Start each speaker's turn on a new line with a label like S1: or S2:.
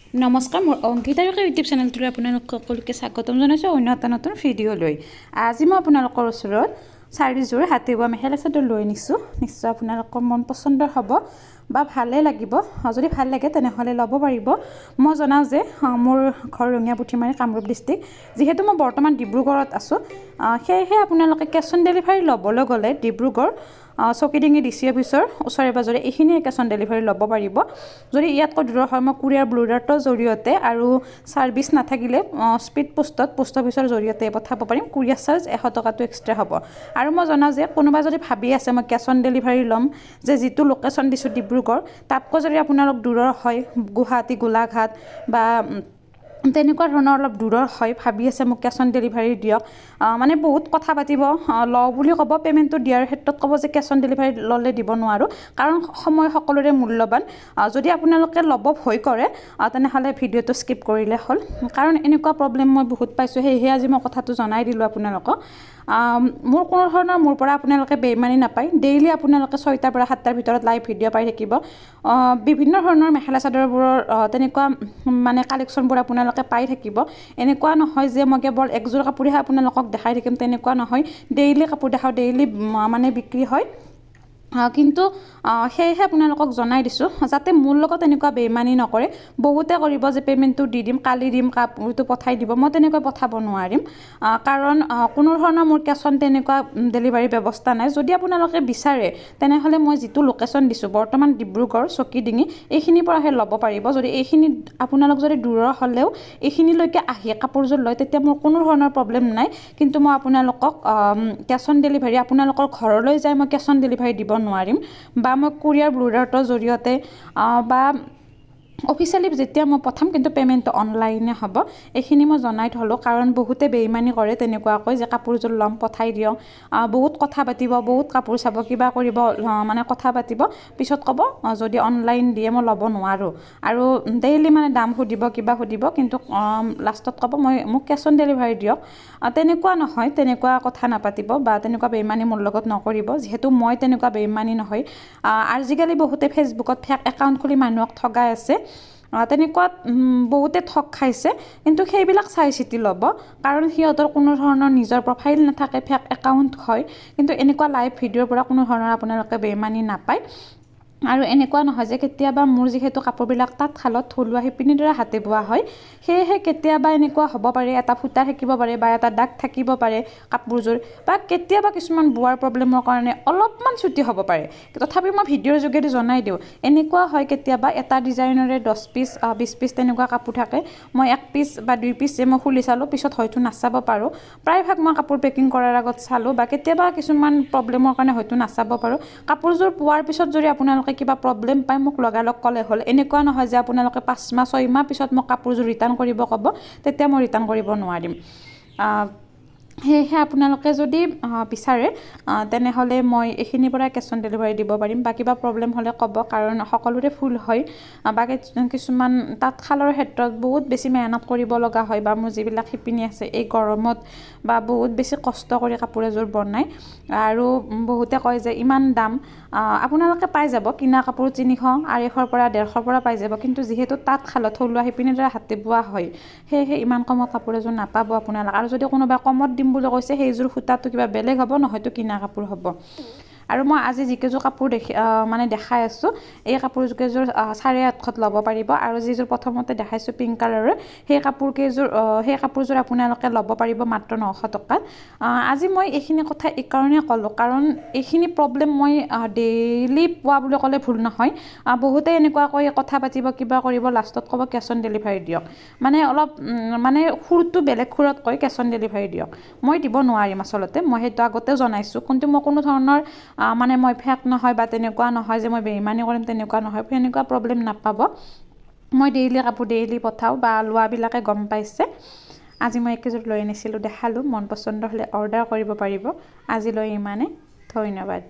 S1: নমস্কাৰ মোৰ অংকিতাৰ ইউটিউব চেনেলটোলৈ আপোনালোক সকলোকে স্বাগতম জনাইছোঁ অন্য এটা নতুন ভিডিঅ' লৈ। আজি মই আপোনালোকৰ ওচৰত 4যোৰ হাতে বোৱা মেখেলা চাদৰ লৈ নিছোঁ। নিশ্চয় আপোনালোকৰ মন পচন্দৰ হ'ব বা ভালে লাগিব। যদি ভাল লাগে তেনেহ'লে ল'ব পাৰিব। মই জনাওঁ যে মোৰ ঘৰ ৰঙিয়া পুথিমাৰী কামৰূপ ডিষ্ট্ৰিক্ট। যিহেতু মই বৰ্তমান ডিব্ৰুগড়ত আছোঁ, সেয়েহে আপোনালোকে কেছ অন ডেলিভাৰী ল'বলৈ গ'লে ডিব্ৰুগড় চকিডিঙি DC অফিচৰ ওচৰে পাজৰে এইখিনিয়ে কেছ অন ডেলিভাৰী ল'ব পাৰিব। যদি ইয়াতকৈ দূৰৰ হয় মই কুৰিয়াৰ ব্লুডাৰ্টৰ জৰিয়তে আৰু ছাৰ্ভিচ নাথাকিলে স্পীড পোষ্টত পোষ্ট অফিচৰ জৰিয়তে পঠাব পাৰিম। কুৰিয়াৰ চাৰ্জ 100 টকাটো এক্সট্ৰা হ'ব। আৰু মই জনাওঁ যে কোনোবা যদি ভাবি আছে মই কেছ অন ডেলিভাৰী ল'ম, যে যিটো লোকেশ্যন দিছোঁ ডিব্ৰুগড়, তাতকৈ যদি আপোনালোক দূৰৰ হয় গুৱাহাটী গোলাঘাট বা তেনেকুৱা ধৰণৰ অলপ দূৰৰ হয়, ভাবি আছে মোক কেছ অন ডেলিভাৰী দিয়ক, মানে বহুত কথা পাতিব, লওঁ বুলি ক'ব, পে'মেণ্টটো দিয়াৰ ক্ষেত্ৰত ক'ব যে কেছ অন ডেলিভাৰী ল'লে দিব নোৱাৰোঁ, কাৰণ সময় সকলোৰে মূল্যৱান। যদি আপোনালোকে ল'ব ভয় কৰে তেনেহ'লে ভিডিঅ'টো স্কিপ কৰিলে হ'ল, কাৰণ এনেকুৱা প্ৰব্লেম মই বহুত পাইছোঁ। সেয়েহে আজি মই কথাটো জনাই দিলোঁ আপোনালোকক। মোৰ কোনো ধৰণৰ মোৰ পৰা আপোনালোকে বেইমানি নাপায়। ডেইলি আপোনালোকে 6টাৰ পৰা 7টাৰ ভিতৰত লাইভ ভিডিঅ' পাই থাকিব। বিভিন্ন ধৰণৰ মেখেলা চাদৰবোৰৰ তেনেকুৱা মানে কালেকশ্যনবোৰ আপোনালোকে পাই থাকিব। এনেকুৱা নহয় যে মই কেৱল একযোৰ কাপোৰেহে আপোনালোকক দেখাই থাকিম, তেনেকুৱা নহয়। ডেইলি কাপোৰ দেখাওঁ, ডেইলি মানে বিক্ৰী হয়। কিন্তু সেয়েহে আপোনালোকক জনাই দিছোঁ যাতে মোৰ লগত এনেকুৱা বেইমানি নকৰে। বহুতে কৰিব যে পে'মেণ্টটো দি দিম, কালি দিম, কাপোৰটো পঠাই দিব। মই তেনেকৈ পঠাব নোৱাৰিম, কাৰণ কোনো ধৰণৰ মোৰ কেছ অন তেনেকুৱা ডেলিভাৰী ব্যৱস্থা নাই। যদি আপোনালোকে বিচাৰে তেনেহ'লে মই যিটো লোকেশ্যন দিছোঁ বৰ্তমান ডিব্ৰুগড় চকিডিঙি, এইখিনিৰ পৰাহে ল'ব পাৰিব। যদি এইখিনি আপোনালোক যদি দূৰৰ হ'লেও এইখিনিলৈকে আহি কাপোৰযোৰ লয় তেতিয়া মোৰ কোনো ধৰণৰ প্ৰব্লেম নাই। কিন্তু মই আপোনালোকক কেছ অন ডেলিভাৰী আপোনালোকৰ ঘৰলৈ যাই মই কেছ অন ডেলিভাৰী দিব নোৱাৰিম, বা মই কুৰিয়াৰ ব্লুডাৰ্টৰ জৰিয়তে বা অফিচিয়েলি যেতিয়া মই পঠাম, কিন্তু পে'মেণ্টটো অনলাইনে হ'ব। এইখিনি মই জনাই থ'লোঁ, কাৰণ বহুতে বেইমানি কৰে তেনেকুৱাকৈ যে কাপোৰযোৰ ল'ম পঠাই দিয়ক, বহুত কথা পাতিব, বহুত কাপোৰ চাব, কিবা কৰিব, মানে কথা পাতিব, পিছত ক'ব যদি অনলাইন দিয়ে মই ল'ব নোৱাৰোঁ। আৰু ডেইলি মানে দাম সুধিব, কিবা সুধিব, কিন্তু লাষ্টত ক'ব মোক কেছ অন ডেলিভাৰী দিয়ক। তেনেকুৱা নহয়, তেনেকুৱা কথা নাপাতিব বা তেনেকুৱা বেইমানি মোৰ লগত নকৰিব। যিহেতু মই তেনেকুৱা বেইমানি নহয়। আজিকালি বহুতে ফেচবুকত ফেক একাউণ্ট খুলি মানুহক ঠগাই আছে, তেনেকুৱাত বহুতে ঠগ খাইছে। কিন্তু সেইবিলাক চাই চিতি ল'ব, কাৰণ সিহঁতৰ কোনো ধৰণৰ নিজৰ প্ৰফাইল নাথাকে, ফেক একাউণ্ট হয়। কিন্তু এনেকুৱা লাইভ ভিডিঅ'ৰ পৰা কোনো ধৰণৰ আপোনালোকে বেইমানি নাপায়। আৰু এনেকুৱা নহয় যে কেতিয়াবা মোৰ যিহেতু কাপোৰবিলাক তাঁতশালত থলুৱা শিপিনীৰ দ্বাৰা হাতে বোৱা হয়, সেয়েহে কেতিয়াবা এনেকুৱা হ'ব পাৰে এটা ফুটা থাকিব পাৰে বা এটা দাগ থাকিব পাৰে কাপোৰযোৰ, বা কেতিয়াবা কিছুমান বোৱাৰ প্ৰব্লেমৰ কাৰণে অলপমান চুটি হ'ব পাৰে। তথাপি মই ভিডিঅ'ৰ যোগেদি জনাই দিওঁ। এনেকুৱা হয় কেতিয়াবা এটা ডিজাইনৰে 10 পিচ 20 পিচ তেনেকুৱা কাপোৰ থাকে। মই 1 পিচ বা 2 পিচ যে মই খুলি চালোঁ, পিছত হয়তো নাচাব পাৰোঁ। প্ৰায়ভাগ মই কাপোৰ পেকিং কৰাৰ আগত চালোঁ, বা কেতিয়াবা কিছুমান প্ৰব্লেমৰ কাৰণে হয়তো নাচাব পাৰোঁ। কাপোৰযোৰ পোৱাৰ পিছত যদি আপোনালোকে কিবা প্ৰব্লেম পায় মোক লগালগ ক'লে হ'ল। এনেকুৱা নহয় যে আপোনালোকে 5 মাহ 6 মাহ পিছত মোক কাপোৰযোৰ ৰিটাৰ্ণ কৰিব ক'ব, তেতিয়া মই ৰিটাৰ্ণ কৰিব নোৱাৰিম। সেয়েহে আপোনালোকে যদি বিচাৰে তেনেহ'লে মই এইখিনিৰ পৰা কেছ অন ডেলিভাৰী দিব পাৰিম, বা কিবা প্ৰব্লেম হ'লে ক'ব, কাৰণ সকলোৰে ভুল হয়। বা কিছুমান তাঁতশালৰ ক্ষেত্ৰত বহুত বেছি মেহনত কৰিব লগা হয়, বা মোৰ যিবিলাক শিপিনী আছে এই গৰমত বা বহুত বেছি কষ্ট কৰি কাপোৰ এযোৰ বনায়, আৰু বহুতে কয় যে ইমান দাম। আপোনালোকে পাই যাব, কিনা কাপোৰ 300 250 পৰা 150 পৰা পাই যাব। কিন্তু যিহেতু তাঁতশালত থলুৱা শিপিনীৰ দ্বাৰা হাতে বোৱা হয়, সেয়েহে ইমান কমত কাপোৰ এযোৰ নাপাব আপোনালোকে। আৰু যদি কোনোবাই কমত দিম বুলি কৈছে, সেইযোৰ সূতাটো কিবা বেলেগ হ'ব, নহয়তো কিনা কাপোৰ হ'ব। আৰু মই আজি যিকেইযোৰ কাপোৰ মানে দেখাই আছোঁ, এই কাপোৰকেইযোৰ 850ত ল'ব পাৰিব। আৰু যিযোৰ প্ৰথমতে দেখাইছোঁ পিংক কালাৰৰ, সেই কাপোৰযোৰ আপোনালোকে ল'ব পাৰিব মাত্ৰ 900 টকাত। আজি মই এইখিনি কথা এইকাৰণেই ক'লোঁ, কাৰণ এইখিনি প্ৰব্লেম মই ডেইলি পোৱা বুলি ক'লে ভুল নহয়। বহুতে এনেকুৱাকৈ কথা পাতিব, কিবা কৰিব, লাষ্টত ক'ব কেছ অন ডেলিভাৰী দিয়ক। মানে অলপ মানে সুৰটো বেলেগ সুৰত কয় কেছ অন ডেলিভাৰী দিয়ক। মই দিব নোৱাৰিম আচলতে, মই সেইটো আগতেও জনাইছোঁ। কিন্তু মই কোনো ধৰণৰ মানে মই ফেক নহয় বা তেনেকুৱা নহয় যে মই বেইমানি কৰিম, তেনেকুৱা নহয়, তেনেকুৱা প্ৰব্লেম নাপাব। মই ডেইলি কাপোৰ ডেইলি পঠাওঁ, বা লোৱাবিলাকে গম পাইছে। আজি মই একযোৰ লৈ আনিছিলোঁ, দেখালোঁ। মন পচন্দ হ'লে অৰ্ডাৰ কৰিব পাৰিব। আজিলৈ ইমানে, ধন্যবাদ।